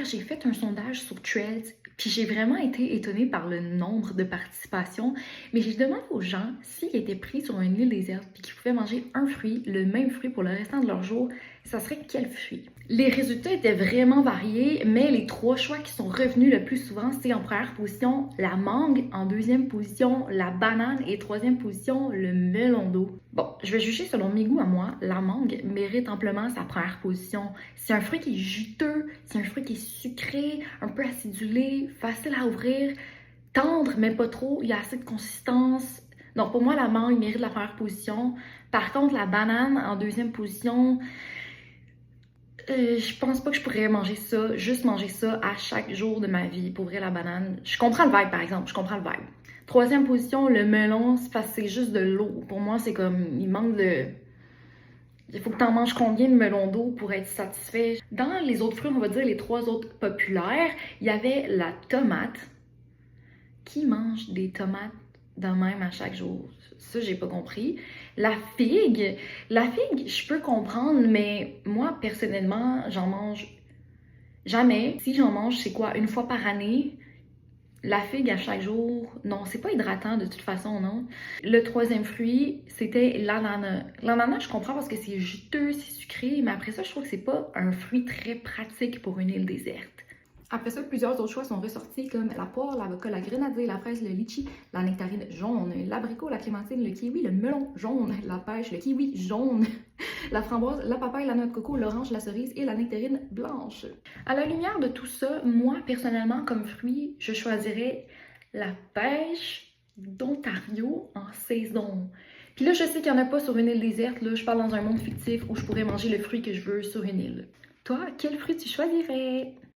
j'ai fait un sondage sur Threads, puis j'ai vraiment été étonnée par le nombre de participations, mais j'ai demandé aux gens s'ils étaient pris sur une île déserte puis qu'ils pouvaient manger un fruit, le même fruit pour le restant de leur jour, ça serait quel fruit? Les résultats étaient vraiment variés, mais les trois choix qui sont revenus le plus souvent, c'est en première position la mangue, en deuxième position la banane et troisième position le melon d'eau. Bon, je vais juger selon mes goûts à moi, la mangue mérite amplement sa première position. C'est un fruit qui est juteux, c'est un fruit qui est sucré, un peu acidulé, facile à ouvrir, tendre mais pas trop, il y a assez de consistance. Donc pour moi, la mangue mérite la première position. Par contre, la banane en deuxième position, je pense pas que je pourrais manger ça, juste manger ça à chaque jour de ma vie. Pour vrai, la banane. Je comprends le vibe, par exemple. Je comprends le vibe. Troisième position, le melon, c'est parce que c'est juste de l'eau. Pour moi, c'est comme, il manque de... Il faut que t'en manges combien de melons d'eau pour être satisfait? Dans les autres fruits, on va dire les trois autres populaires, il y avait la tomate. Qui mange des tomates de même à chaque jour? Ça, j'ai pas compris. La figue, je peux comprendre, mais moi, personnellement, j'en mange jamais. Si j'en mange, c'est quoi, une fois par année? La figue à chaque jour, non, c'est pas hydratant de toute façon, non. Le troisième fruit, c'était l'ananas. L'ananas, je comprends parce que c'est juteux, c'est sucré, mais après ça, je trouve que c'est pas un fruit très pratique pour une île déserte. Après ça, plusieurs autres choix sont ressortis comme la poire, l'avocat, la grenadille, la fraise, le litchi, la nectarine jaune, l'abricot, la clémentine, le kiwi, le melon jaune, la pêche, le kiwi jaune, la framboise, la papaye, la noix de coco, l'orange, la cerise et la nectarine blanche. À la lumière de tout ça, moi, personnellement, comme fruit, je choisirais la pêche d'Ontario en saison. Puis là, je sais qu'il n'y en a pas sur une île déserte, là, je parle dans un monde fictif où je pourrais manger le fruit que je veux sur une île. Toi, quel fruit tu choisirais?